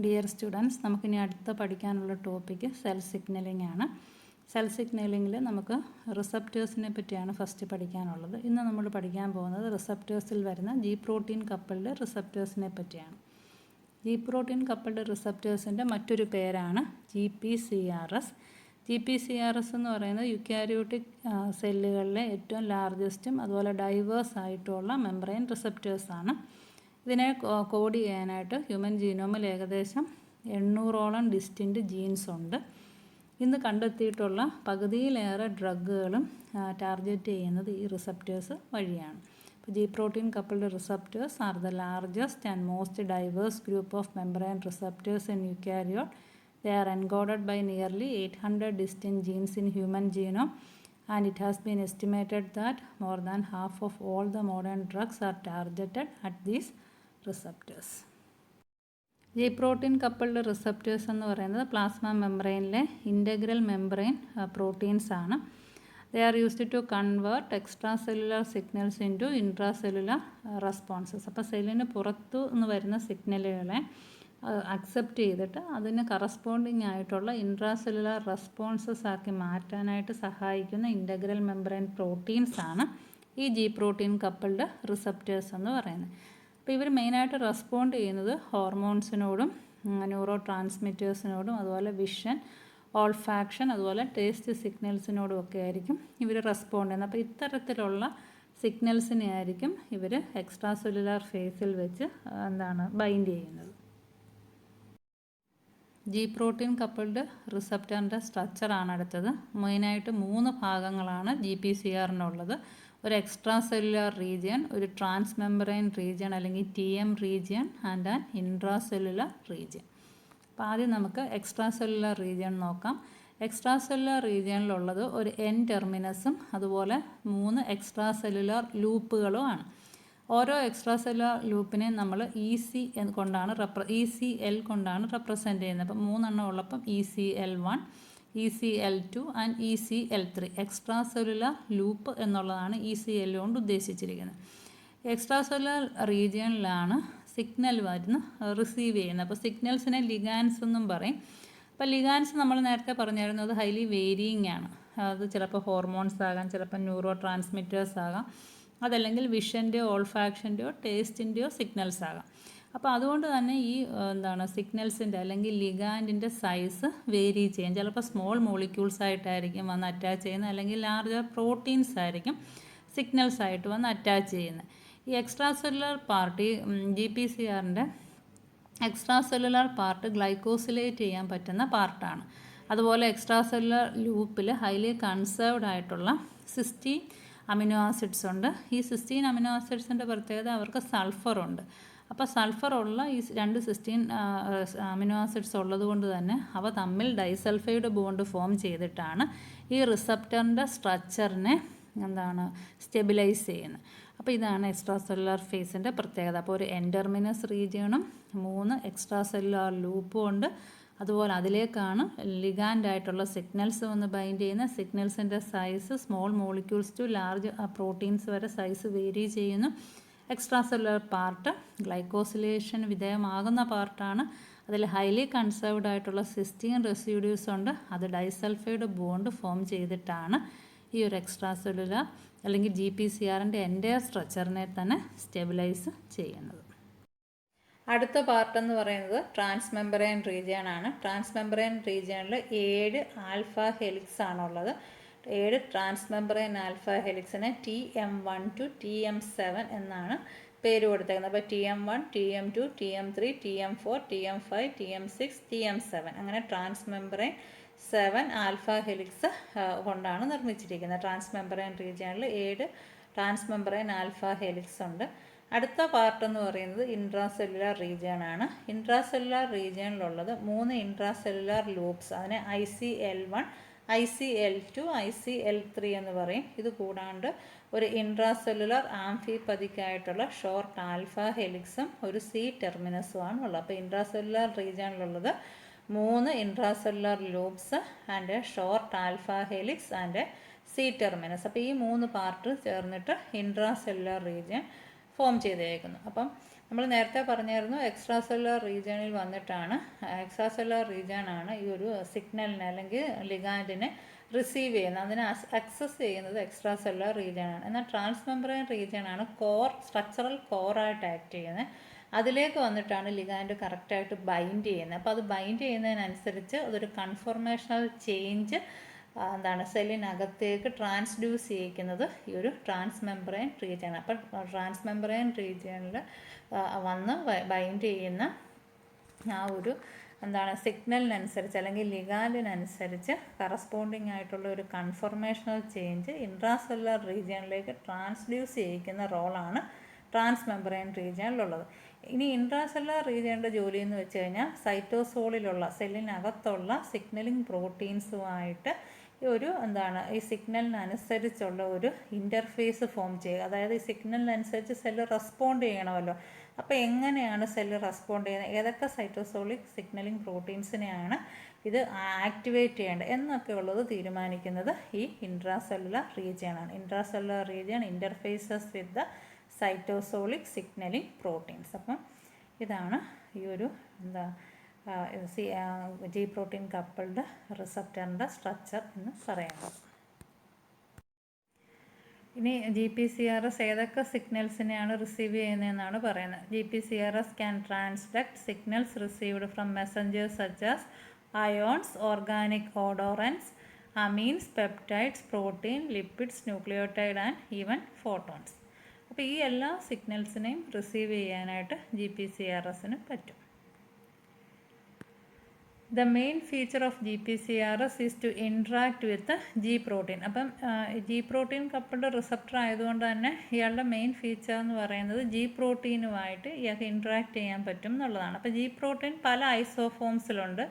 Dear students, നമുക്കിനി അടുത്ത പഠിക്കാനുള്ള ടോപ്പിക്ക് സെൽ സിഗ്നലിംഗ് ആണ്. സെൽ സിഗ്നലിങ്ങിൽ നമുക്ക് റിസപ്റ്റേഴ്സിനെ പറ്റിയാണ് ഫസ്റ്റ് പഠിക്കാനുള്ളത്. ഇന്ന് നമ്മൾ പഠിക്കാൻ പോകുന്നത് റിസപ്റ്റേഴ്സിൽ വരുന്ന ജി പ്രോട്ടീൻ കപ്പിൾഡ് റിസപ്റ്റേഴ്സിനെ പറ്റിയാണ്. ജി പ്രോട്ടീൻ കപ്പിൾഡ് റിസപ്റ്റേഴ്സിൻ്റെ മറ്റൊരു പേരാണ് GPCRS. GPCRS എന്ന് പറയുന്നത് യുക്കാരിയോട്ടിക് സെല്ലുകളിലെ ഏറ്റവും ലാർജസ്റ്റും അതുപോലെ ഡൈവേഴ്സ് ആയിട്ടുള്ള മെംബ്രെയിൻ റിസപ്റ്റേഴ്സാണ്. ഇതിനെ കോഡ് ചെയ്യാനായിട്ട് ഹ്യൂമൻ ജീനോമിൽ ഏകദേശം 800ഓളം ഡിസ്റ്റിൻറ്റ് ജീൻസ് ഉണ്ട്. ഇന്ന് കണ്ടെത്തിയിട്ടുള്ള പകുതിയിലേറെ ഡ്രഗുകളും ടാർഗറ്റ് ചെയ്യുന്നത് ഈ റിസപ്റ്റേഴ്സ് വഴിയാണ്. ഇപ്പോൾ G protein coupled receptors are the largest and most diverse group of membrane receptors in eukaryote. They are encoded by nearly 800 distinct genes in human genome, and it has been estimated that more than half of all the modern drugs are targeted at these receptors. G protein coupled receptors എന്ന് പറയുന്നത് plasma മെംബ്രെയിനിലെ integral membrane proteins ആണ്. They are used to convert extracellular signals into intracellular responses. അപ്പോൾ സെല്ലിന് പുറത്തു നിന്ന് വരുന്ന സിഗ്നലുകളെ accept ചെയ്തിട്ട് അതിന് കറസ്പോണ്ടിങ് ആയിട്ടുള്ള ഇൻട്രാസെല്ലുലാർ റെസ്പോൺസസ് ആക്കി മാറ്റാനായിട്ട് സഹായിക്കുന്ന ഇൻ്റഗ്രൽ മെംബ്രെയിൻ പ്രോട്ടീൻസ് ആണ് ഈ ജി പ്രോട്ടീൻ കപ്പിൾഡ് റിസപ്റ്റേഴ്സ് എന്ന് പറയുന്നത്. അപ്പോൾ ഇവർ മെയിനായിട്ട് റെസ്പോണ്ട് ചെയ്യുന്നത് ഹോർമോൺസിനോടും ന്യൂറോ ട്രാൻസ്മിറ്റേഴ്സിനോടും അതുപോലെ വിഷൻ, ഓൾഫാക്ഷൻ, അതുപോലെ ടേസ്റ്റ് സിഗ്നൽസിനോടും ഒക്കെ ആയിരിക്കും ഇവർ റെസ്പോണ്ട് ചെയ്യുന്നത്. അപ്പോൾ ഇത്തരത്തിലുള്ള സിഗ്നൽസിനെ ആയിരിക്കും ഇവർ എക്സ്ട്രാ സെല്ലുലാർ ഫേസിൽ വെച്ച് ബൈൻഡ് ചെയ്യുന്നത്. ജി പ്രോട്ടീൻ കപ്പിൾഡ് റിസപ്റ്ററിൻ്റെ സ്ട്രക്ചറാണ് അടുത്തത്. മെയിനായിട്ട് 3 ഭാഗങ്ങളാണ് GPCRനുള്ളത്. ഒരു എക്സ്ട്രാ സെല്ലുലാർ റീജിയൻ, ഒരു ട്രാൻസ് മെംബ്രെയിൻ റീജിയൻ അല്ലെങ്കിൽ TM region and an intra cellular region. അപ്പോൾ ആദ്യം നമുക്ക് എക്സ്ട്രാ സെല്ലുലാർ റീജിയൻ നോക്കാം. എക്സ്ട്രാ സെല്ലുലാർ റീജിയനിലുള്ളത് ഒരു N ടെർമിനസും അതുപോലെ 3 എക്സ്ട്രാ സെല്ലുലാർ ലൂപ്പുകളുമാണ്. ഓരോ എക്സ്ട്രാ സെല്ലുലാർ ലൂപ്പിനെ നമ്മൾ ECL കൊണ്ടാണ് റെപ്രസെൻ്റ് ചെയ്യുന്നത്. അപ്പം 3 ഉള്ളപ്പം ECL1, ECL2 and ECL3. Extra cellular loop എന്നുള്ളതാണ് ECL കൊണ്ട് ഉദ്ദേശിച്ചിരിക്കുന്നത്. എക്സ്ട്രാ സെല്ലുലാർ റീജിയനിലാണ് സിഗ്നൽ റിസീവ് ചെയ്യുന്നത്. അപ്പോൾ സിഗ്നൽസിനെ ലിഗാൻസ് എന്നും പറയും. അപ്പോൾ ലിഗാൻസ് നമ്മൾ നേരത്തെ പറഞ്ഞിരുന്നത് ഹൈലി വേരിയിങ് ആണ്. അത് ചിലപ്പോൾ ഹോർമോൺസ് ആകാം, ചിലപ്പോൾ ന്യൂറോ ട്രാൻസ്മിറ്റേഴ്സ് ആകാം, അതല്ലെങ്കിൽ വിഷൻ്റെയോ ഓൾഫാക്ഷൻ്റെയോ ടേസ്റ്റിൻ്റെയോ സിഗ്നൽസ് ആകാം. അപ്പോൾ അതുകൊണ്ട് തന്നെ ഈ സിഗ്നൽസിൻ്റെ അല്ലെങ്കിൽ ലിഗാൻഡിൻ്റെ സൈസ് വേരി ചെയ്യും. ചിലപ്പോൾ സ്മോൾ മോളിക്യൂൾസ് ആയിട്ടായിരിക്കും വന്ന് അറ്റാച്ച് ചെയ്യുന്നത്, അല്ലെങ്കിൽ ലാർജർ പ്രോട്ടീൻസ് ആയിരിക്കും സിഗ്നൽസ് ആയിട്ട് വന്ന് അറ്റാച്ച് ചെയ്യുന്നത്. ഈ എക്സ്ട്രാ സെല്ലുലാർ പാർട്ട്, GPCRൻ്റെ എക്സ്ട്രാ സെല്ലുലാർ പാർട്ട് ഗ്ലൈക്കോസിലേറ്റ് ചെയ്യാൻ പറ്റുന്ന പാർട്ടാണ്. അതുപോലെ എക്സ്ട്രാ സെല്ലുലാർ ലൂപ്പിൽ ഹൈലി കൺസേർവ്ഡ് ആയിട്ടുള്ള സിസ്റ്റീൻ അമിനോ ആസിഡ്സ് ഉണ്ട്. ഈ സിസ്റ്റീൻ അമിനോ ആസിഡ്സിൻ്റെ പ്രത്യേകത അവർക്ക് സൾഫറുണ്ട്. അപ്പോൾ സൾഫറുള്ള ഈ 2 സിസ്റ്റീൻ അമിനോ ആസിഡ്സ് ഉള്ളത് കൊണ്ട് തന്നെ അവ തമ്മിൽ ഡൈസൾഫൈഡ് ബോണ്ട് ഫോം ചെയ്തിട്ടാണ് ഈ റിസപ്റ്ററിൻ്റെ സ്ട്രക്ചറിനെ സ്റ്റെബിലൈസ് ചെയ്യുന്നത്. അപ്പോൾ ഇതാണ് എക്സ്ട്രാ സെല്ലുലാർ ഫേസിൻ്റെ പ്രത്യേകത. അപ്പോൾ ഒരു N ടെർമിനസ് റീജിയണും 3 എക്സ്ട്രാ സെല്ലുലാർ ലൂപ്പും ഉണ്ട്. അതുപോലെ അതിലേക്കാണ് ലിഗാൻഡായിട്ടുള്ള സിഗ്നൽസ് വന്ന് ബൈൻഡ് ചെയ്യുന്ന. സിഗ്നൽസിൻ്റെ size small molecules to large proteins വരെ സൈസ് വേരി ചെയ്യുന്നു. എക്സ്ട്രാ സെല്ലുലാർ പാർട്ട് ഗ്ലൈക്കോസിലേഷൻ വിധേയമാകുന്ന പാർട്ടാണ്. അതിൽ ഹൈലി കൺസേർവ്ഡ് ആയിട്ടുള്ള സിസ്റ്റീൻ റെസിഡ്യൂസ് ഉണ്ട്. അത് ഡൈസൾഫൈഡ് ബോണ്ട് ഫോം ചെയ്തിട്ടാണ് ഈ ഒരു എക്സ്ട്രാ സെല്ലുലാർ അല്ലെങ്കിൽ GPCRൻ്റെ എൻ്റയർ സ്ട്രക്ചറിനെ തന്നെ സ്റ്റെബിലൈസ് ചെയ്യുന്നത്. അടുത്ത പാർട്ട് എന്ന് പറയുന്നത് ട്രാൻസ് മെംബ്രെയിൻ റീജിയൻ ആണ്. ട്രാൻസ് മെംബ്രെയിൻ റീജിയനിൽ 7 ആൽഫ ഹെലിക്സ് ആണുള്ളത്. 7 ട്രാൻസ് മെംബ്രെയിൻ ആൽഫ ഹെലിക്സിനെ TM1 to TM7 എന്നാണ് പേര് കൊടുത്തേക്കുന്നത്. അപ്പോൾ TM1, TM2, TM3, TM4, TM5, TM6, TM7 അങ്ങനെ ട്രാൻസ് മെംബ്രെയിൻ 7 ആൽഫ ഹെലിക്സ് കൊണ്ടാണ് നിർമ്മിച്ചിരിക്കുന്നത്. ട്രാൻസ് മെംബ്രെയിൻ റീജിയനിൽ 7 ട്രാൻസ് മെംബ്രെയിൻ ആൽഫ ഹെലിക്സ് ഉണ്ട്. അടുത്ത പാർട്ട് എന്ന് പറയുന്നത് ഇൻട്രാസെല്ലുലാർ റീജിയൻ ആണ്. ഇൻട്രാസെല്ലുലാർ റീജിയനിലുള്ളത് 3 ഇൻട്രാസെല്ലുലാർ ലൂപ്സ്, അതിനെ ICL1, ICL2, ICL3 എന്ന് പറയും. ഇത് കൂടാണ്ട് ഒരു ഇൻട്രാസെല്ലുലാർ ആംഫിപതിക്കായിട്ടുള്ള ഷോർട്ട് ആൽഫ ഹെലിക്സും ഒരു C ടെർമിനസുമാണ് ഉള്ളത്. അപ്പോൾ ഇൻട്രാസെല്ലുലാർ റീജിയനിലുള്ളത് 3 intracellular loops and short alpha helix and C terminus. അപ്പോൾ ഈ 3 പാർട്ട് ചേർന്നിട്ട് ഇൻട്രാസെല്ലുലാർ റീജിയൻ ഫോം ചെയ്തേക്കുന്നു. അപ്പം നമ്മൾ നേരത്തെ പറഞ്ഞായിരുന്നു എക്സ്ട്രാ സെല്ലുലാർ റീജിയണിൽ വന്നിട്ടാണ്, എക്സ്ട്രാ സെല്ലുലാർ റീജിയനാണ് ഈ ഒരു സിഗ്നലിനെ അല്ലെങ്കിൽ ലിഗാൻഡിനെ റിസീവ് ചെയ്യുന്നത്, അതിനെ അക്സസ് ചെയ്യുന്നത് എക്സ്ട്രാ സെല്ലുലാർ റീജിയനാണ്. എന്നാൽ ട്രാൻസ്മെംബ്രെയിൻ റീജിയനാണ് സ്ട്രക്ചറൽ കോറായിട്ട് ആക്ട് ചെയ്യുന്നത്. അതിലേക്ക് വന്നിട്ടാണ് ലിഗാൻഡ് കറക്റ്റായിട്ട് ബൈൻഡ് ചെയ്യുന്നത്. അപ്പോൾ അത് ബൈൻഡ് ചെയ്യുന്നതിനനുസരിച്ച് അതൊരു കൺഫർമേഷണൽ ചേഞ്ച് സെല്ലിനകത്തേക്ക് ട്രാൻസ്ഡ്യൂസ് ചെയ്യിക്കുന്നത് ഈ ഒരു ട്രാൻസ്മെംബ്രെയിൻ റീജിയനാണ്. അപ്പോൾ ട്രാൻസ്മെംബ്രെയിൻ റീജിയനിൽ വന്ന് ബൈൻഡ് ചെയ്യുന്ന ആ ഒരു സിഗ്നലിനനുസരിച്ച് അല്ലെങ്കിൽ ലിഗാൻഡിനനുസരിച്ച് കറസ്പോണ്ടിങ് ആയിട്ടുള്ള ഒരു കൺഫർമേഷണൽ ചേഞ്ച് ഇൻട്രാസെല്ലുലാർ റീജിയനിലേക്ക് ട്രാൻസ്ഡ്യൂസ് ചെയ്യിക്കുന്ന റോളാണ് ട്രാൻസ്മെംബ്രെയിൻ റീജിയനിലുള്ളത്. ഇനി ഇൻട്രാസെല്ലുലാർ റീജിയൻ്റെ ജോലി എന്ന് വെച്ച് കഴിഞ്ഞാൽ സൈറ്റോസോളിലുള്ള സെല്ലിനകത്തുള്ള സിഗ്നലിംഗ് പ്രോട്ടീൻസുമായിട്ട് ഒരു ഈ സിഗ്നലിനനുസരിച്ചുള്ള ഒരു ഇൻ്റർഫേസ് ഫോം ചെയ്യുക. അതായത് ഈ സിഗ്നലിനനുസരിച്ച് സെല്ല് റെസ്പോണ്ട് ചെയ്യണമല്ലോ. അപ്പോൾ എങ്ങനെയാണ് സെല്ല് റെസ്പോണ്ട് ചെയ്യുന്നത്, ഏതൊക്കെ സൈറ്റോസോളിക് സിഗ്നലിംഗ് പ്രോട്ടീൻസിനെയാണ് ഇത് ആക്ടിവേറ്റ് ചെയ്യേണ്ടത് എന്നൊക്കെ ഉള്ളത് തീരുമാനിക്കുന്നത് ഈ ഇൻട്രാസെല്ലുലാർ റീജിയനാണ്. Intracellular region interfaces with the cytosolic signaling proteins. അപ്പം ഇതാണ് ഈ ഒരു ജി പ്രോട്ടീൻ കപ്പിൾഡ് റിസപ്റ്ററിൻ്റെ സ്ട്രക്ചർ എന്ന് പറയുന്നത്. ഇനി GPCRS ഏതൊക്കെ സിഗ്നൽസിനെയാണ് റിസീവ് ചെയ്യുന്നതെന്നാണ് പറയുന്നത്. GPCRS can transduce signals received from messengers such as ions, organic odorants, amines, peptides, protein, lipids, nucleotide and even photons. അപ്പോൾ ഈ എല്ലാ സിഗ്നൽസിനെയും റിസീവ് ചെയ്യാനായിട്ട് GPCRSന് പറ്റും. The main feature of GPCRS is to interact with the G protein. അപ്പം G protein coupled receptor ആയതുകൊണ്ട് തന്നെ ഇയാളുടെ main feature എന്ന് പറയുന്നത് G പ്രോട്ടീനുമായിട്ട് ഇയാൾക്ക് ഇൻട്രാക്ട് ചെയ്യാൻ പറ്റും എന്നുള്ളതാണ്. അപ്പോൾ G പ്രോട്ടീൻ പല ഐസോഫോംസിലുണ്ട്.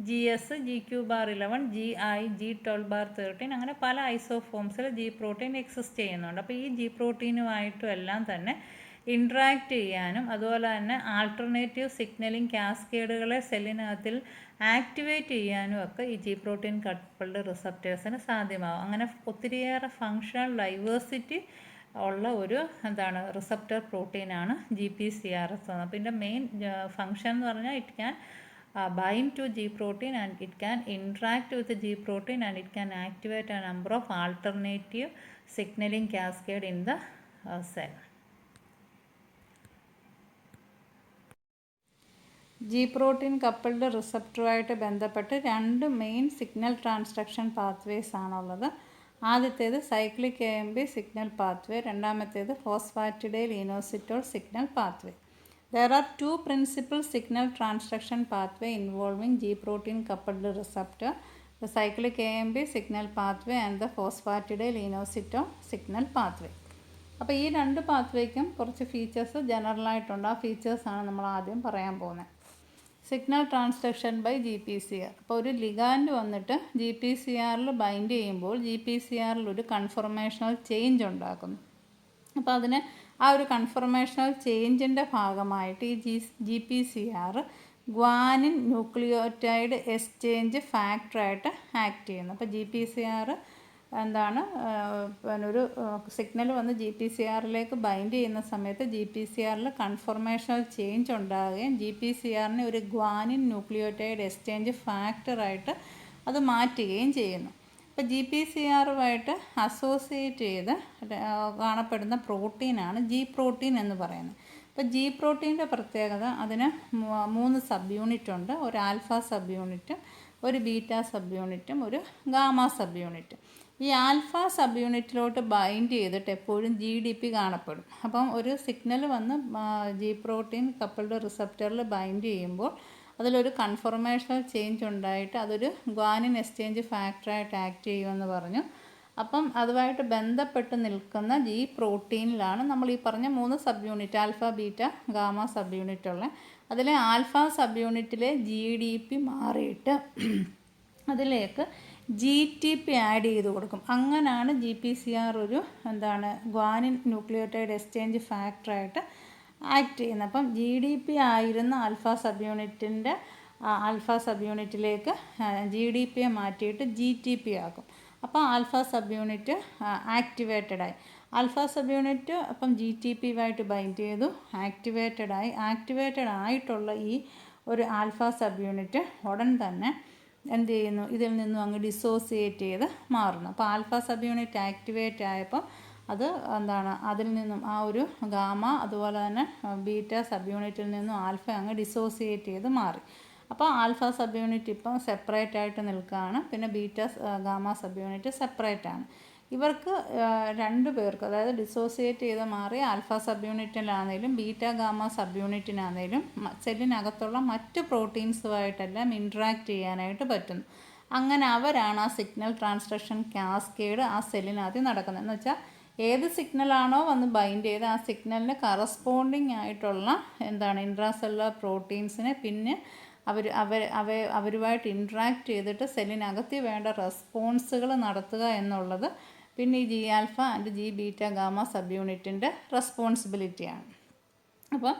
GS, GQ*11, GI, G12*13 അങ്ങനെ പല ഐസോഫോംസിൽ G പ്രോട്ടീൻ എക്സിസ്റ്റ് ചെയ്യുന്നുണ്ട്. അപ്പോൾ ഈ G പ്രോട്ടീനുമായിട്ടും എല്ലാം തന്നെ ഇൻട്രാക്ട് ചെയ്യാനും അതുപോലെ തന്നെ ആൾട്ടർനേറ്റീവ് സിഗ്നലിംഗ് കാസ്കേഡുകളെ സെല്ലിനകത്തിൽ ആക്ടിവേറ്റ് ചെയ്യാനും ഒക്കെ ഈ G പ്രോട്ടീൻ കപ്പിൾഡ് റിസപ്റ്റേഴ്സിന് സാധ്യമാകും. അങ്ങനെ ഒത്തിരിയേറെ ഫങ്ഷണൽ ഡൈവേഴ്സിറ്റി ഉള്ള ഒരു റിസപ്റ്റർ പ്രോട്ടീനാണ് GPCRS. അപ്പോൾ ഇതിൻ്റെ മെയിൻ ഫങ്ഷൻ എന്ന് പറഞ്ഞാൽ it can bind to G protein and it can interact with the G protein and it can activate a number of alternative signaling cascade in the cell. G protein coupled റിസപ്റ്ററുമായിട്ട് ബന്ധപ്പെട്ട് രണ്ട് main signal transduction pathways ആണുള്ളത്. ആദ്യത്തേത് cyclic AMP signal pathway, രണ്ടാമത്തേത് phosphatidyl inositol signal pathway. There are two principal signal transduction pathway involving G protein coupled receptor, the cyclic AMP signal pathway and the phosphatidyl inositol signal pathway. അപ്പോൾ ഈ രണ്ട് പാത്വേക്കും കുറച്ച് features ജനറലായിട്ടുണ്ട്. ആ ഫീച്ചേഴ്സാണ് നമ്മൾ ആദ്യം പറയാൻ പോകുന്നത്. Signal transduction by GPCR. അപ്പോൾ ഒരു ലിഗാൻഡ് വന്നിട്ട് GPCRൽ ബൈൻഡ് ചെയ്യുമ്പോൾ GPCRൽ ഒരു കൺഫർമേഷണൽ ചേഞ്ച് ഉണ്ടാക്കുന്നു. അപ്പോൾ അതിന് ആ ഒരു കൺഫർമേഷണൽ ചേഞ്ചിൻ്റെ ഭാഗമായിട്ട് ഈ GPCR ഗ്വാനിൻ ന്യൂക്ലിയോറ്റൈഡ് എക്സ്ചേഞ്ച് ഫാക്ടറായിട്ട് ആക്ട് ചെയ്യുന്നു. അപ്പോൾ GPCR ഒരു സിഗ്നൽ വന്ന് GPCRലേക്ക് ബൈൻഡ് ചെയ്യുന്ന സമയത്ത് GPCRൽ കൺഫർമേഷണൽ ചേഞ്ച് ഉണ്ടാകുകയും GPCRനെ ഒരു ഗ്വാനിൻ ന്യൂക്ലിയോറ്റൈഡ് എക്സ്ചേഞ്ച് ഫാക്ടറായിട്ട് അത് മാറ്റുകയും ചെയ്യുന്നു. അപ്പോൾ GPCRുമായിട്ട് അസോസിയേറ്റ് ചെയ്ത് കാണപ്പെടുന്ന പ്രോട്ടീനാണ് G പ്രോട്ടീൻ എന്ന് പറയുന്നത്. അപ്പോൾ G പ്രോട്ടീൻ്റെ പ്രത്യേകത, അതിന് 3 സബ് യൂണിറ്റ് ഉണ്ട്. ഒരു ആൽഫ സബ് യൂണിറ്റും ഒരു ബീറ്റ സബ് യൂണിറ്റും ഒരു ഗാമ സബ് യൂണിറ്റും. ഈ ആൽഫ സബ് യൂണിറ്റിലോട്ട് ബൈൻഡ് ചെയ്തിട്ട് എപ്പോഴും GDP കാണപ്പെടും. അപ്പം ഒരു സിഗ്നൽ വന്ന് G പ്രോട്ടീൻ കപ്പിൾഡ് റിസപ്റ്ററിൽ ബൈൻഡ് ചെയ്യുമ്പോൾ അതിലൊരു കൺഫർമേഷണൽ ചേഞ്ച് ഉണ്ടായിട്ട് അതൊരു ഗ്വാനിൻ എക്സ്ചേഞ്ച് ഫാക്ടറായിട്ട് ആക്ട് ചെയ്യുമെന്ന് പറഞ്ഞു. അപ്പം അതുമായിട്ട് ബന്ധപ്പെട്ട് നിൽക്കുന്ന G പ്രോട്ടീനിലാണ് നമ്മൾ ഈ പറഞ്ഞ 3 sub unit alpha, beta, gamma sub unit ഉള്ളത്. അതിലെ ആൽഫ സബ് യൂണിറ്റിലെ GDP മാറിയിട്ട് അതിലേക്ക് GTP ആഡ് ചെയ്ത് കൊടുക്കും. അങ്ങനെയാണ് GPCR ഒരു ഗ്വാനിൻ ന്യൂക്ലിയോറ്റൈഡ് എക്സ്ചേഞ്ച് ഫാക്ടറായിട്ട് ആക്ട് ചെയ്യുന്നത്. അപ്പം GDP ആയിരുന്ന ആൽഫ സബ് യൂണിറ്റിലേക്ക് GDPയെ മാറ്റിയിട്ട് GTP ആക്കും. അപ്പോൾ ആൽഫ സബ് യൂണിറ്റ് ആക്ടിവേറ്റഡായി. ആൽഫ സബ് യൂണിറ്റ് അപ്പം GTP-യുമായിട്ട് ബൈൻഡ് ചെയ്തു, ആക്ടിവേറ്റഡ് ആയിട്ടുള്ള ഈ ഒരു ആൽഫ സബ് യൂണിറ്റ് ഉടൻ തന്നെ എന്ത് ചെയ്യുന്നു, ഇതിൽ നിന്നും അങ്ങ് ഡിസോസിയേറ്റ് ചെയ്ത് മാറുന്നു. അപ്പോൾ ആൽഫ സബ് യൂണിറ്റ് ആക്ടിവേറ്റ് ആയപ്പോൾ അത് എന്താണ്, അതിൽ നിന്നും ആ ഒരു ഗാമ അതുപോലെ തന്നെ ബീറ്റ സബ് യൂണിറ്റിൽ നിന്നും ആൽഫ അങ്ങ് ഡിസോസിയേറ്റ് ചെയ്ത് മാറി. അപ്പോൾ ആൽഫ സബ് യൂണിറ്റ് ഇപ്പം സെപ്പറേറ്റ് ആയിട്ട് നിൽക്കുകയാണ്, പിന്നെ beta gamma subunit separate ആണ്. ഇവർക്ക് രണ്ടു പേർക്ക്, അതായത് ഡിസോസിയേറ്റ് ചെയ്ത് മാറി ആൽഫ സബ് യൂണിറ്റിലാണെങ്കിലും ബീറ്റ ഗാമ സബ് യൂണിറ്റിനാണെങ്കിലും സെല്ലിനകത്തുള്ള മറ്റ് പ്രോട്ടീൻസുമായിട്ടെല്ലാം ഇൻട്രാക്ട് ചെയ്യാനായിട്ട് പറ്റുന്നു. അങ്ങനെ അവരാണ് ആ സിഗ്നൽ ട്രാൻസ്ഡക്ഷൻ കാസ്കേഡ് ആ സെല്ലിനകത്ത് നടക്കുന്നത്. എന്ന് വെച്ചാൽ ഏത് സിഗ്നലാണോ വന്ന് ബൈൻഡ് ചെയ്ത് ആ സിഗ്നലിന് കറസ്പോണ്ടിങ് ആയിട്ടുള്ള എന്താണ് ഇൻട്രാസെല്ലുലാർ പ്രോട്ടീൻസിനെ പിന്നെ അവരുമായിട്ട് ഇൻട്രാക്ട് ചെയ്തിട്ട് സെല്ലിനകത്ത് വേണ്ട റെസ്പോൺസുകൾ നടത്തുക എന്നുള്ളത് പിന്നെ ഈ G alpha and G beta gamma സബ് യൂണിറ്റിൻ്റെ റെസ്പോൺസിബിലിറ്റിയാണ്. അപ്പോൾ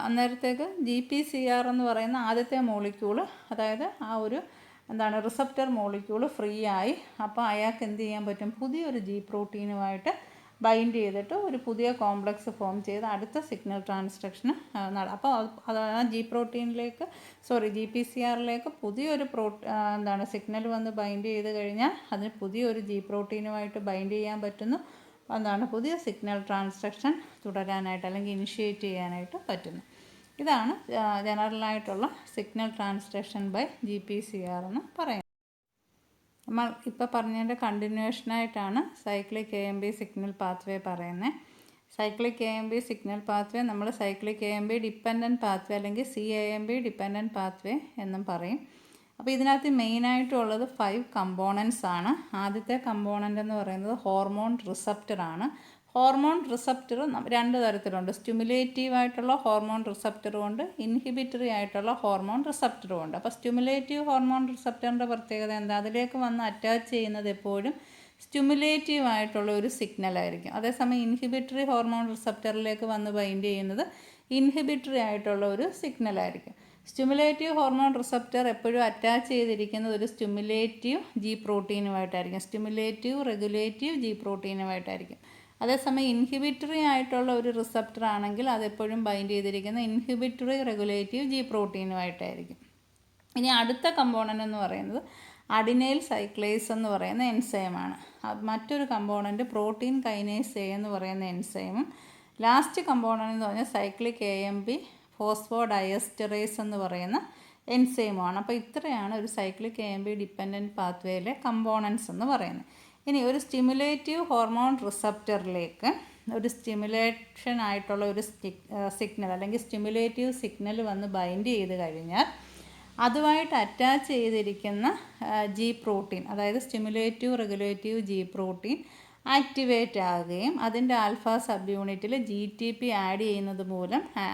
അന്നേരത്തേക്ക് GPCR എന്ന് പറയുന്ന ആദ്യത്തെ മോളിക്യൂള്, അതായത് ആ ഒരു എന്താണ് റിസപ്റ്റർ മോളിക്യൂള് ഫ്രീ ആയി. അപ്പോൾ അയാൾക്ക് എന്ത് ചെയ്യാൻ പറ്റും, പുതിയൊരു G പ്രോട്ടീനുമായിട്ട് ബൈൻഡ് ചെയ്തിട്ട് ഒരു പുതിയ കോംപ്ലക്സ് ഫോം ചെയ്ത് അടുത്ത സിഗ്നൽ ട്രാൻസ്ഡക്ഷന് അപ്പോൾ അത് ആ GPCRലേക്ക് പുതിയൊരു എന്താണ് സിഗ്നൽ വന്ന് ബൈൻഡ് ചെയ്ത് കഴിഞ്ഞാൽ അതിന് പുതിയൊരു G പ്രോട്ടീനുമായിട്ട് ബൈൻഡ് ചെയ്യാൻ പറ്റുന്നു. എന്താണ് പുതിയ സിഗ്നൽ ട്രാൻസ്ഡക്ഷൻ തുടരാനായിട്ട് അല്ലെങ്കിൽ ഇനിഷ്യേറ്റ് ചെയ്യാനായിട്ട് പറ്റുന്നു. ഇതാണ് ജനറലായിട്ടുള്ള സിഗ്നൽ ട്രാൻസ്ഡക്ഷൻ ബൈ GPCR എന്ന് പറയുന്നത്. നമ്മൾ ഇപ്പോൾ പറഞ്ഞതിൻ്റെ കണ്ടിന്യൂഷനായിട്ടാണ് സൈക്ലിക് AMP സിഗ്നൽ പാത്വേ പറയുന്നത്. സൈക്ലിക് AMP സിഗ്നൽ പാത്വേ നമ്മൾ സൈക്ലിക് AMP ഡിപ്പെൻഡൻറ്റ് പാത്വേ അല്ലെങ്കിൽ CAMP ഡിപ്പെൻഡൻറ്റ് പാത്വേ എന്നും പറയും. അപ്പോൾ ഇതിനകത്ത് മെയിനായിട്ടുള്ളത് 5 കമ്പോണൻസ് ആണ്. ആദ്യത്തെ കമ്പോണൻ്റ് എന്ന് പറയുന്നത് ഹോർമോൺ റിസപ്റ്ററാണ്. ഹോർമോൺ റിസപ്റ്റർ രണ്ട് തരത്തിലുണ്ട്. സ്റ്റിമുലേറ്റീവ് ആയിട്ടുള്ള ഹോർമോൺ റിസപ്റ്ററും ഉണ്ട്, ഇൻഹിബിറ്ററി ആയിട്ടുള്ള ഹോർമോൺ റിസപ്റ്ററും ഉണ്ട്. അപ്പോൾ സ്റ്റിമുലേറ്റീവ് ഹോർമോൺ റിസപ്റ്ററിൻ്റെ പ്രത്യേകത എന്താ, അതിലേക്ക് വന്ന് അറ്റാച്ച് ചെയ്യുന്നത് എപ്പോഴും സ്റ്റിമുലേറ്റീവ് ആയിട്ടുള്ള ഒരു സിഗ്നലായിരിക്കും. അതേസമയം ഇൻഹിബിറ്ററി ഹോർമോൺ റിസപ്റ്ററിലേക്ക് വന്ന് ബൈൻഡ് ചെയ്യുന്നത് ഇൻഹിബിറ്ററി ആയിട്ടുള്ള ഒരു സിഗ്നലായിരിക്കും. സ്റ്റിമുലേറ്റീവ് ഹോർമോൺ റിസപ്റ്റർ എപ്പോഴും അറ്റാച്ച് ചെയ്തിരിക്കുന്നത് ഒരു സ്റ്റിമുലേറ്റീവ് G പ്രോട്ടീനുമായിട്ടായിരിക്കും, സ്റ്റിമുലേറ്റീവ് റെഗുലേറ്റീവ് G പ്രോട്ടീനുമായിട്ടായിരിക്കും. അതേസമയം ഇൻഹിബിറ്ററി ആയിട്ടുള്ള ഒരു റിസപ്റ്റർ ആണെങ്കിൽ അതെപ്പോഴും ബൈൻഡ് ചെയ്തിരിക്കുന്ന ഇൻഹിബിറ്ററി റെഗുലേറ്റീവ് G പ്രോട്ടീനുമായിട്ടായിരിക്കും. ഇനി അടുത്ത കമ്പോണൻ്റ് എന്ന് പറയുന്നത് അഡിനൈൽ സൈക്ലേസ് എന്ന് പറയുന്ന എൻസൈമാണ്. മറ്റൊരു കമ്പോണൻ്റ് പ്രോട്ടീൻ കൈനേസ് A എന്ന് പറയുന്ന എൻസൈമും. ലാസ്റ്റ് കമ്പോണൻ്റ് എന്ന് പറഞ്ഞാൽ സൈക്ലിക് AMP ഫോസ്ഫോഡയസ്റ്ററേസ് എന്ന് പറയുന്ന എൻസൈമാണ്. അപ്പോൾ ഇത്രയാണ് ഒരു സൈക്ലിക് AMP ഡിപ്പെൻഡൻറ്റ് പാത്വേയിലെ കമ്പോണൻസ് എന്ന് പറയുന്നത്. ഇനി ഒരു സ്റ്റിമുലേറ്റീവ് ഹോർമോൺ റിസപ്റ്ററിലേക്ക് ഒരു സ്റ്റിമുലേഷൻ ആയിട്ടുള്ള ഒരു സിഗ്നൽ അല്ലെങ്കിൽ സ്റ്റിമുലേറ്റീവ് സിഗ്നൽ വന്ന് ബൈൻഡ് ചെയ്ത് കഴിഞ്ഞാൽ അതുമായിട്ട് അറ്റാച്ച് ചെയ്തിരിക്കുന്ന G പ്രോട്ടീൻ, അതായത് stimulative regulative G protein activate ആകുകയും അതിൻ്റെ ആൽഫ സബ് യൂണിറ്റിൽ GTP ആഡ് ചെയ്യുന്നത് മൂലം ആ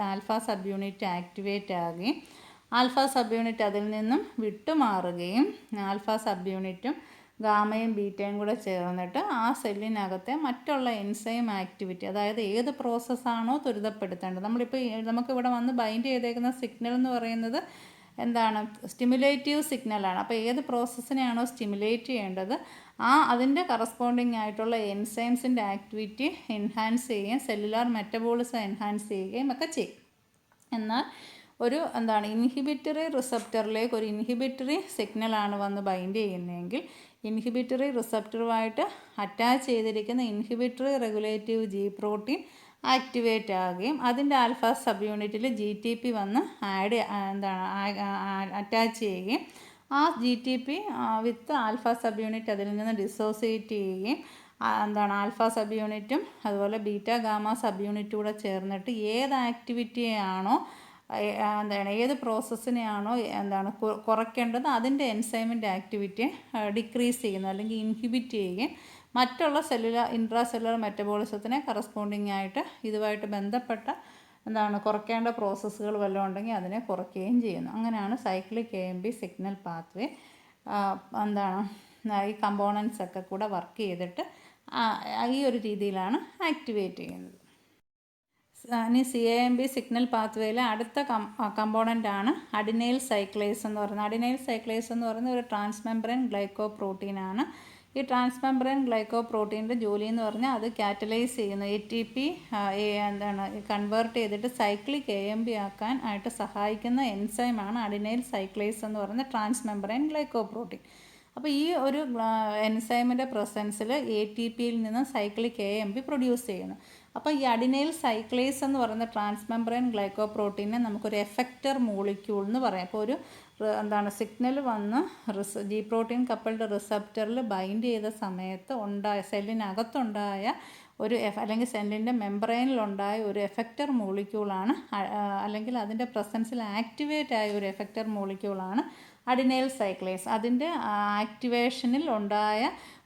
ആൽഫ സബ് യൂണിറ്റ് ആക്ടിവേറ്റ് ആകുകയും ആൽഫ സബ് യൂണിറ്റ് അതിൽ നിന്നും വിട്ടുമാറുകയും ആൽഫ സബ് യൂണിറ്റും ഗാമയും ബീറ്റയും കൂടെ ചേർന്നിട്ട് ആ സെല്ലിനകത്തെ മറ്റുള്ള എൻസൈം ആക്ടിവിറ്റി, അതായത് ഏത് പ്രോസസ്സാണോ ത്വരിതപ്പെടുത്തേണ്ടത്, നമുക്കിവിടെ വന്ന് ബൈൻഡ് ചെയ്തേക്കുന്ന സിഗ്നൽ എന്ന് പറയുന്നത് എന്താണ്, സ്റ്റിമുലേറ്റീവ് സിഗ്നലാണ്. അപ്പോൾ ഏത് പ്രോസസ്സിനെയാണോ സ്റ്റിമുലേറ്റ് ചെയ്യേണ്ടത് അതിൻ്റെ കറസ്പോണ്ടിങ് ആയിട്ടുള്ള എൻസൈംസിൻ്റെ ആക്ടിവിറ്റി എൻഹാൻസ് ചെയ്യുകയും സെല്ലുലാർ മെറ്റബോളിസം എൻഹാൻസ് ചെയ്യുകയും ഒക്കെ ചെയ്യും. എന്നാൽ ഒരു ഇൻഹിബിറ്ററി റിസപ്റ്ററിലേക്ക് ഒരു ഇൻഹിബിറ്ററി സിഗ്നലാണ് വന്ന് ബൈൻഡ് ചെയ്യുന്നതെങ്കിൽ ഇൻഹിബിറ്ററി റിസപ്റ്ററുമായിട്ട് അറ്റാച്ച് ചെയ്തിരിക്കുന്ന inhibitory regulative G protein activate ആകുകയും അതിൻ്റെ ആൽഫ സബ് യൂണിറ്റിൽ GTP വന്ന് അറ്റാച്ച് ചെയ്യുകയും ആ GTP വിത്ത് ആൽഫ സബ് യൂണിറ്റ് അതിൽ നിന്ന് ഡിസോസിയേറ്റ് ചെയ്യുകയും ആൽഫ സബ് യൂണിറ്റും അതുപോലെ ബീറ്റ ഗാമ സബ് യൂണിറ്റും കൂടെ ചേർന്നിട്ട് ഏത് ആക്ടിവിറ്റിയാണോ ഏത് പ്രോസസ്സിനെയാണോ കുറയ്ക്കേണ്ടത് അതിൻ്റെ എൻസൈമിൻ്റെ ആക്ടിവിറ്റി ഡിക്രീസ് ചെയ്യുന്നു അല്ലെങ്കിൽ ഇൻഹിബിറ്റ് ചെയ്യുകയും മറ്റുള്ള ഇൻട്രാസെല്ലുലാർ മെറ്റബോളിസത്തിനെ കറസ്പോണ്ടിങ് ആയിട്ട് ഇതുമായിട്ട് ബന്ധപ്പെട്ട കുറയ്ക്കേണ്ട പ്രോസസ്സുകൾ വല്ലതും ഉണ്ടെങ്കിൽ അതിനെ കുറയ്ക്കുകയും ചെയ്യുന്നു. അങ്ങനെയാണ് സൈക്ലിക് AMP സിഗ്നൽ പാത്വേ ഈ കമ്പോണൻസ് ഒക്കെ കൂടെ വർക്ക് ചെയ്തിട്ട് ഈ ഒരു രീതിയിലാണ് ആക്ടിവേറ്റ് ചെയ്യുന്നത്. ഇനി CAMP സിഗ്നൽ പാത്വേയിലെ അടുത്ത കമ്പോണൻ്റാണ് അഡിനൈൽ സൈക്ലേസ് എന്ന് പറയുന്നത്. അഡിനൈൽ സൈക്ലേസ് എന്ന് പറയുന്നത് ഒരു ട്രാൻസ്മെംബ്രെയിൻ ഗ്ലൈക്കോ പ്രോട്ടീനാണ്. ഈ ട്രാൻസ്മെംബ്രെയിൻ ഗ്ലൈക്കോപ്രോട്ടീൻ്റെ ജോലി എന്ന് പറഞ്ഞാൽ അത് കാറ്റലൈസ് ചെയ്യുന്നു, ATP കൺവേർട്ട് ചെയ്തിട്ട് സൈക്ലിക് AMP ആക്കാൻ ആയിട്ട് സഹായിക്കുന്ന എൻസൈമാണ് അഡിനൈൽ സൈക്ലേസ് എന്ന് പറയുന്ന ട്രാൻസ്മെംബ്രെയിൻ ഗ്ലൈക്കോപ്രോട്ടീൻ. അപ്പോൾ ഈ ഒരു എൻസൈമിൻ്റെ പ്രസൻസിൽ ATPയിൽ നിന്ന് സൈക്ലിക് AMP പ്രൊഡ്യൂസ് ചെയ്യുന്നു. അപ്പോൾ ഈ അഡിനൈൽ സൈക്ലേസ് എന്ന് പറയുന്ന ട്രാൻസ്മെംബ്രെയിൻ ഗ്ലൈക്കോപ്രോട്ടീനെ നമുക്കൊരു എഫക്റ്റർ മോളിക്യൂൾ എന്ന് പറയാം. അപ്പോൾ ഒരു സിഗ്നൽ വന്ന് ജി പ്രോട്ടീൻ കപ്പിൾഡ് റിസപ്റ്ററിൽ ബൈൻഡ് ചെയ്ത സമയത്ത് സെല്ലിനകത്തുണ്ടായ ഒരു അല്ലെങ്കിൽ സെല്ലിൻ്റെ മെംബ്രെയിനിലുണ്ടായ ഒരു എഫക്റ്റർ മോളിക്യൂളാണ്, അല്ലെങ്കിൽ അതിൻ്റെ പ്രസൻസിൽ ആക്ടിവേറ്റ് ആയ ഒരു എഫക്റ്റർ മോളിക്യൂളാണ് അഡിനൈൽ സൈക്ലേസ്. അതിൻ്റെ ആക്ടിവേഷനിൽ ഉണ്ടായ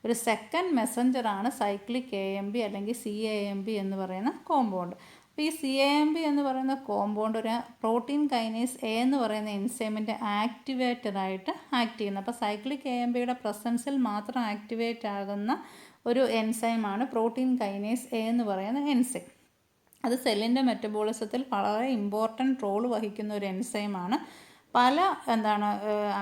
ഒരു സെക്കൻഡ് മെസ്സഞ്ചറാണ് സൈക്ലിക് AMP അല്ലെങ്കിൽ CAMP എന്ന് പറയുന്ന കോമ്പൗണ്ട്. അപ്പോൾ ഈ CAMP എന്ന് പറയുന്ന കോമ്പൗണ്ട് ഒരു പ്രോട്ടീൻ കൈനേസ് A എന്ന് പറയുന്ന എൻസൈമിൻ്റെ ആക്ടിവേറ്ററായിട്ട് ആക്ട് ചെയ്യുന്നത്. അപ്പോൾ സൈക്ലിക് AMPയുടെ പ്രസൻസിൽ മാത്രം ആക്ടിവേറ്റ് ആകുന്ന ഒരു എൻസൈമാണ് പ്രോട്ടീൻ കൈനേസ് A എന്ന് പറയുന്ന എൻസൈം. അത് സെല്ലിൻ്റെ മെറ്റബോളിസത്തിൽ വളരെ ഇമ്പോർട്ടൻറ്റ് റോൾ വഹിക്കുന്ന ഒരു എൻസൈമാണ്. പല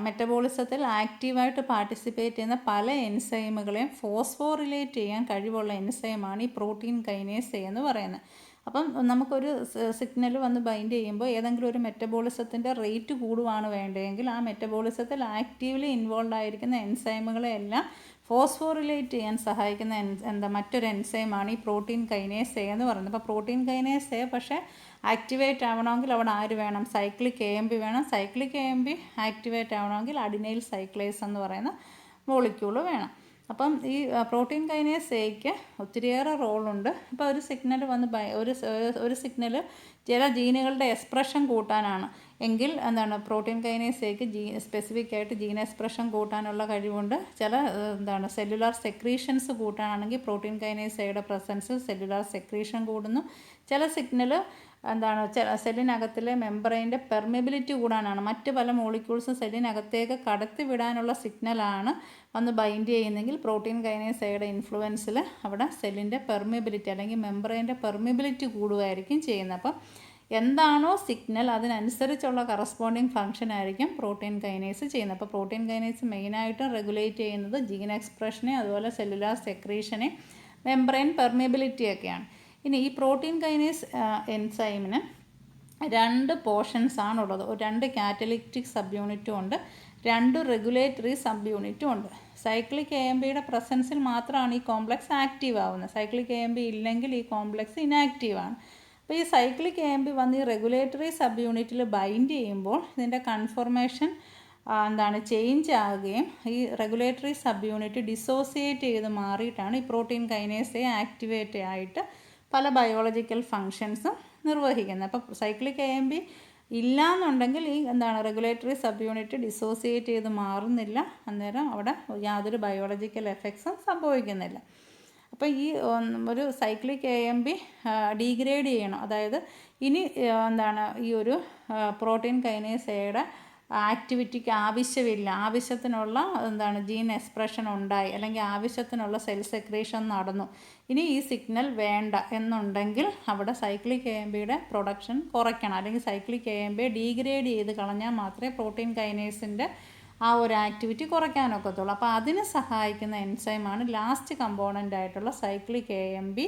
മെറ്റബോളിസത്തിൽ ആക്റ്റീവായിട്ട് പാർട്ടിസിപ്പേറ്റ് ചെയ്യുന്ന പല എൻസൈമുകളെയും ഫോസ്ഫോറിലേറ്റ് ചെയ്യാൻ കഴിവുള്ള എൻസൈമാണ് ഈ പ്രോട്ടീൻ കൈനേസ് A എന്ന് പറയുന്നത്. അപ്പം നമുക്കൊരു സിഗ്നൽ വന്ന് ബൈൻഡ് ചെയ്യുമ്പോൾ ഏതെങ്കിലും ഒരു മെറ്റബോളിസത്തിൻ്റെ റേറ്റ് കൂടുവാണ് വേണ്ടതെങ്കിൽ ആ മെറ്റബോളിസത്തിൽ ആക്റ്റീവ്ലി ഇൻവോൾവ് ആയിരിക്കുന്ന എൻസൈമുകളെല്ലാം ഫോസ്ഫോറിലേറ്റ് ചെയ്യാൻ സഹായിക്കുന്ന മറ്റൊരു എൻസൈമാണ് ഈ പ്രോട്ടീൻ കൈനേസ് A എന്ന് പറയുന്നത്. അപ്പോൾ പ്രോട്ടീൻ കൈനേസ് A പക്ഷേ ആക്ടിവേറ്റ് ആവണമെങ്കിൽ അവിടെ ആര് വേണം? സൈക്ലിക് AMP വേണം. സൈക്ലിക് AMP ആക്ടിവേറ്റ് ആവണമെങ്കിൽ അഡിനൈൽ സൈക്ലേസ് എന്ന് പറയുന്ന മോളിക്യൂള് വേണം. അപ്പം ഈ പ്രോട്ടീൻ കൈനേസ് Aയ്ക്ക് ഒത്തിരിയേറെ റോളുണ്ട്. ഇപ്പോൾ ഒരു സിഗ്നൽ വന്ന് ഒരു സിഗ്നൽ ചില ജീനുകളുടെ എക്സ്പ്രഷൻ കൂട്ടാനാണ് എങ്കിൽ പ്രോട്ടീൻ കൈനേസ് Aയ്ക്ക് സ്പെസിഫിക് ആയിട്ട് ജീൻ എക്സ്പ്രഷൻ കൂട്ടാനുള്ള കഴിവുണ്ട്. ചില സെല്ലുലാർ സെക്രീഷൻസ് കൂട്ടാനാണെങ്കിൽ പ്രോട്ടീൻ കൈനേസ് Aയുടെ പ്രസൻസിൽ സെല്ലുലാർ സെക്രീഷൻ കൂടുന്നു. ചില സിഗ്നൽ സെല്ലിനകത്തിലെ മെംബ്രെയിൻ്റെ പെർമിബിലിറ്റി കൂടാനാണ്. മറ്റ് പല മോളിക്യൂൾസും സെല്ലിനകത്തേക്ക് കടത്തി വിടാനുള്ള സിഗ്നലാണ് വന്ന് ബൈൻഡ് ചെയ്യുന്നെങ്കിൽ പ്രോട്ടീൻ കൈനേസ് Aയുടെ ഇൻഫ്ലുവൻസിൽ അവിടെ സെല്ലിൻ്റെ പെർമിബിലിറ്റി അല്ലെങ്കിൽ മെംബ്രെയിൻ്റെ പെർമിബിലിറ്റി കൂടുകയായിരിക്കും ചെയ്യുന്നത്. അപ്പം എന്താണോ സിഗ്നൽ അതിനനുസരിച്ചുള്ള കറസ്പോണ്ടിങ് ഫംഗ്ഷൻ ആയിരിക്കും പ്രോട്ടീൻ കൈനേസ് ചെയ്യുന്നത്. അപ്പോൾ പ്രോട്ടീൻ കൈനേസ് മെയിനായിട്ടും റെഗുലേറ്റ് ചെയ്യുന്നത് ജീൻ എക്സ്പ്രഷനെ, അതുപോലെ സെല്ലുലാർ സെക്രീഷനെ, മെംബ്രെയിൻ പെർമിബിലിറ്റിയൊക്കെയാണ്. ഇനി ഈ പ്രോട്ടീൻ കൈനേസ് എൻസൈമിന് രണ്ട് പോർഷൻസ് ആണുള്ളത്. രണ്ട് കാറ്റലിറ്റിക് സബ് യൂണിറ്റും ഉണ്ട്, രണ്ട് റെഗുലേറ്ററി സബ് യൂണിറ്റും ഉണ്ട്. സൈക്ലിക് AMPയുടെ പ്രസൻസിൽ മാത്രമാണ് ഈ കോംപ്ലക്സ് ആക്റ്റീവ് ആവുന്നത്. സൈക്ലിക് AMP ഇല്ലെങ്കിൽ ഈ കോംപ്ലക്സ് ഇനാക്റ്റീവാണ്. അപ്പോൾ ഈ സൈക്ലിക് AMP വന്ന് ഈ റെഗുലേറ്ററി സബ് യൂണിറ്റിൽ ബൈൻഡ് ചെയ്യുമ്പോൾ ഇതിൻ്റെ കൺഫോർമേഷൻ ചേഞ്ച് ആകുകയും ഈ റെഗുലേറ്ററി സബ് യൂണിറ്റ് ഡിസോസിയേറ്റ് ചെയ്ത് മാറിയിട്ടാണ് ഈ പ്രോട്ടീൻ കൈനേസ് A ആക്ടിവേറ്റ് ആയിട്ട് പല ബയോളജിക്കൽ ഫങ്ഷൻസും നിർവഹിക്കുന്നത്. അപ്പോൾ സൈക്ലിക് AMP ഇല്ലയെന്നുണ്ടെങ്കിൽ ഈ റെഗുലേറ്ററി സബ് യൂണിറ്റ് ഡിസോസിയേറ്റ് ചെയ്ത് മാറുന്നില്ല, അന്നേരം അവിടെ യാതൊരു ബയോളജിക്കൽ എഫക്ട്സും സംഭവിക്കുന്നില്ല. അപ്പോൾ ഈ ഒരു സൈക്ലിക് AMP ഡീഗ്രേഡ് ചെയ്യണം. അതായത് ഇനി ഈ ഒരു പ്രോട്ടീൻ കൈനേസ് Aയുടെ ആക്ടിവിറ്റിക്ക് ആവശ്യമില്ല, ആവശ്യത്തിനുള്ള ജീൻ എക്സ്പ്രഷൻ ഉണ്ടായി അല്ലെങ്കിൽ ആവശ്യത്തിനുള്ള സെൽ സെക്രീഷൻ നടന്നു, ഇനി ഈ സിഗ്നൽ വേണ്ട എന്നുണ്ടെങ്കിൽ അവിടെ സൈക്ലിക് AMPയുടെ പ്രൊഡക്ഷൻ കുറയ്ക്കണം, അല്ലെങ്കിൽ സൈക്ലിക് AMP ഡീഗ്രേഡ് ചെയ്ത് കളഞ്ഞാൽ മാത്രമേ പ്രോട്ടീൻ കൈനേസിൻ്റെ ആ ഒരു ആക്ടിവിറ്റി കുറയ്ക്കാനൊക്കത്തുള്ളൂ. അപ്പോൾ അതിന് സഹായിക്കുന്ന എൻസൈമാണ് ലാസ്റ്റ് കമ്പോണൻ്റ് ആയിട്ടുള്ള സൈക്ലിക് AMP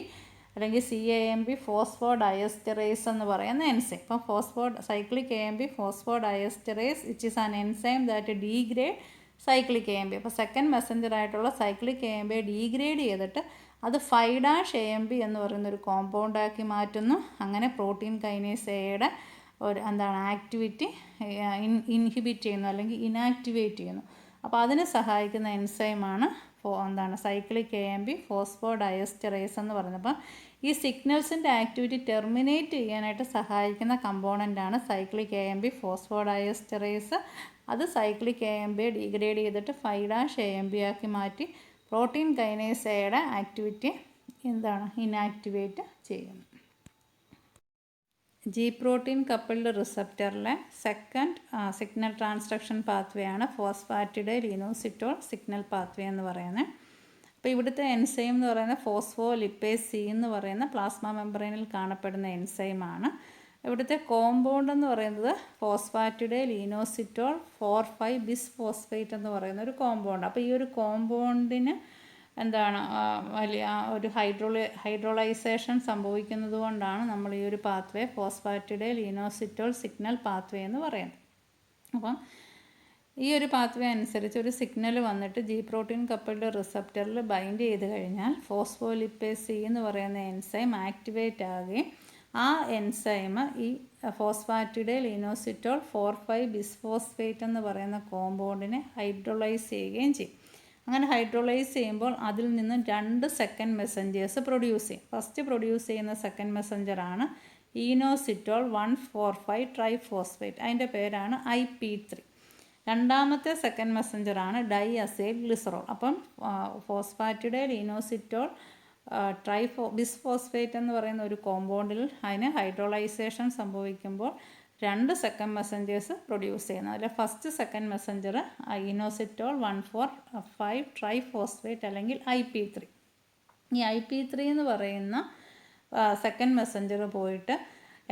അല്ലെങ്കിൽ CAMP ഫോസ്ഫോഡയസ്റ്ററേസ് എന്ന് പറയുന്ന എൻസൈം. അപ്പോൾ cyclic AMP phosphodiesterase which is an enzyme that degrade cyclic AMP. അപ്പോൾ സെക്കൻഡ് മെസ്സഞ്ചർ ആയിട്ടുള്ള സൈക്ലിക് AMP ഡീഗ്രേഡ് ചെയ്തിട്ട് അത് 5' എന്ന് പറയുന്നൊരു കോമ്പൗണ്ടാക്കി മാറ്റുന്നു. അങ്ങനെ പ്രോട്ടീൻ കൈനേസ് Aയുടെ ഒരു ആക്ടിവിറ്റി ഇൻഹിബിറ്റ് ചെയ്യുന്നു അല്ലെങ്കിൽ ഇനാക്ടിവേറ്റ് ചെയ്യുന്നു. അപ്പോൾ അതിന് സഹായിക്കുന്ന എൻസൈമാണ് സൈക്ലിക് AMP ഫോസ്ഫോഡയസ്റ്ററേസ് എന്ന് പറയുന്നത്. അപ്പം ഈ സിഗ്നൽസിൻ്റെ ആക്ടിവിറ്റി ടെർമിനേറ്റ് ചെയ്യാനായിട്ട് സഹായിക്കുന്ന കമ്പോണൻ്റാണ് സൈക്ലിക് AMP ഫോസ്ഫോഡയസ്റ്ററേസ്. അത് സൈക്ലിക് AMP ഡീഗ്രേഡ് ചെയ്തിട്ട് 5' ആക്കി മാറ്റി പ്രോട്ടീൻ കൈനേസ് Aയുടെ ആക്ടിവിറ്റി ഇനാക്ടിവേറ്റ് ചെയ്യുന്നു. ജി പ്രോട്ടീൻ കപ്പിൾഡ് റിസപ്റ്ററിലെ സെക്കൻഡ് സിഗ്നൽ ട്രാൻസ്ഡക്ഷൻ പാത്വേ ആണ് ഫോസ്ഫാറ്റിഡൈൽ ഇനോസിറ്റോൾ സിഗ്നൽ പാത്വേ എന്ന് പറയുന്നത്. അപ്പോൾ ഇവിടുത്തെ എൻസൈം എന്ന് പറയുന്നത് ഫോസ്ഫോലിപ്പേസ് C എന്ന് പറയുന്ന പ്ലാസ്മ മെംബ്രെയിനിൽ കാണപ്പെടുന്ന എൻസൈമാണ്. ഇവിടുത്തെ കോമ്പൗണ്ട് എന്ന് പറയുന്നത് ഫോസ്ഫാറ്റിഡൈൽ ഇനോസിറ്റോൾ 4,5 ബിസ്ഫോസ്ഫേറ്റ് എന്ന് പറയുന്ന ഒരു കോമ്പൗണ്ട്. അപ്പോൾ ഈ ഒരു കോമ്പൗണ്ടിന് എന്താണ് വലിയ ഒരു ഹൈഡ്രോളൈസേഷൻ സംഭവിക്കുന്നത് കൊണ്ടാണ് നമ്മൾ ഈ ഒരു പാത്വേ ഫോസ്ഫാറ്റിഡൈൽ ഇനോസിറ്റോൾ സിഗ്നൽ പാത്വേ എന്ന് പറയുന്നത്. അപ്പം ഈ ഒരു പാത്വേ അനുസരിച്ച് ഒരു സിഗ്നൽ വന്നിട്ട് ജി പ്രോട്ടീൻ കപ്പിൾഡ് റിസപ്റ്ററിൽ ബൈൻഡ് ചെയ്ത് കഴിഞ്ഞാൽ ഫോസ്ഫോലിപ്പേസ് സി എന്ന് പറയുന്ന എൻസൈം ആക്ടിവേറ്റ് ആകുകയും ആ എൻസൈം ഈ ഫോസ്ഫാറ്റിഡൈൽ ഇനോസിറ്റോൾ 4,5 ബിസ്ഫോസ്ഫേറ്റ് എന്ന് പറയുന്ന കോമ്പൗണ്ടിനെ ഹൈഡ്രോളൈസ് ചെയ്യുകയും ചെയ്യും. അങ്ങനെ ഹൈഡ്രോളൈസ് ചെയ്യുമ്പോൾ അതിൽ നിന്നും 2 സെക്കൻഡ് മെസ്സഞ്ചേഴ്സ് പ്രൊഡ്യൂസ് ചെയ്യും. ഫസ്റ്റ് പ്രൊഡ്യൂസ് ചെയ്യുന്ന സെക്കൻഡ് മെസ്സഞ്ചറാണ് ഇനോസിറ്റോൾ 1,4,5 ട്രൈഫോസ്ഫേറ്റ്, അതിൻ്റെ പേരാണ് IP3. രണ്ടാമത്തെ സെക്കൻഡ് മെസ്സഞ്ചറാണ് ഡൈഅസൈൽ ഗ്ലിസറോൾ. അപ്പം ഫോസ്ഫാറ്റിഡൈൽ ഇനോസിറ്റോൾ ബിസ്ഫോസ്ഫേറ്റ് എന്ന് പറയുന്ന ഒരു കോമ്പൗണ്ടിൽ അതിന് ഹൈഡ്രോളൈസേഷൻ സംഭവിക്കുമ്പോൾ 2 സെക്കൻഡ് മെസ്സഞ്ചേഴ്സ് പ്രൊഡ്യൂസ് ചെയ്യുന്നത്. അതിൽ first second Messenger inositol 1,4,5 triphosphate അല്ലെങ്കിൽ IP3. ഈ IP3 എന്ന് പറയുന്ന സെക്കൻഡ് മെസ്സഞ്ചർ പോയിട്ട്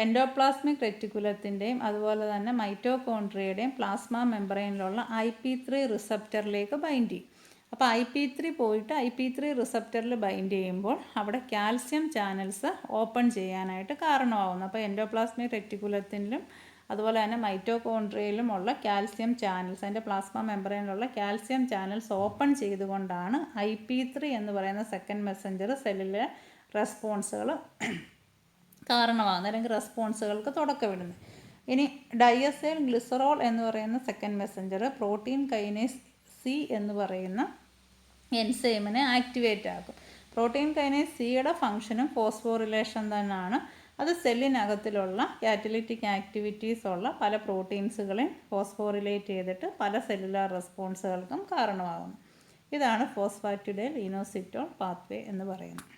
എൻഡോപ്ലാസ്മിക് റെറ്റിക്കുലത്തിൻ്റെയും അതുപോലെ തന്നെ മൈറ്റോകോൺട്രിയയുടെയും പ്ലാസ്മ മെംബ്രെയിനിലുള്ള IP3 റിസപ്റ്ററിലേക്ക് ബൈൻഡ് ചെയ്യും. അപ്പോൾ IP3 പോയിട്ട് IP3 റിസപ്റ്ററിൽ ബൈൻഡ് ചെയ്യുമ്പോൾ അവിടെ കാൽസ്യം ചാനൽസ് ഓപ്പൺ ചെയ്യാനായിട്ട് കാരണമാകുന്നു. അപ്പോൾ എൻഡോപ്ലാസ്മിക് റെറ്റിക്കുലത്തിലും അതുപോലെ തന്നെ മൈറ്റോകോൺട്രിയയിലുമുള്ള കാൽസ്യം ചാനൽസ്, അതിൻ്റെ പ്ലാസ്മ മെംബ്രെയിനിലുള്ള കാൽസ്യം ചാനൽസ് ഓപ്പൺ ചെയ്തുകൊണ്ടാണ് IP3 എന്ന് പറയുന്ന സെക്കൻഡ് മെസ്സഞ്ചർ സെല്ലിലെ റെസ്പോൺസുകൾ കാരണമാകുന്നത് അല്ലെങ്കിൽ റെസ്പോൺസുകൾക്ക് തുടക്കമിടുന്നത്. ഇനി ഡൈഅസൈൽ ഗ്ലിസറോൾ എന്ന് പറയുന്ന second Messenger protein kinase C എന്ന് പറയുന്ന എൻസൈമിനെ ആക്ടിവേറ്റ് ആക്കും. പ്രോട്ടീൻ കൈനേസ് സിയുടെ ഫംഗ്ഷനും ഫോസ്ഫോറിലേഷൻ തന്നെയാണ്. അത് സെല്ലിനകത്തിലുള്ള കാറ്റലിറ്റിക് ആക്ടിവിറ്റീസ് ഉള്ള പല പ്രോട്ടീൻസുകളെ ഫോസ്ഫോറിലേറ്റ് ചെയ്തിട്ട് പല സെല്ലുലാർ റെസ്പോൺസുകൾക്കും കാരണമാകുന്നു. ഇതാണ് ഫോസ്ഫാറ്റിഡൈൽ ഇനോസിറ്റോൾ പാത്വേ എന്ന് പറയുന്നത്.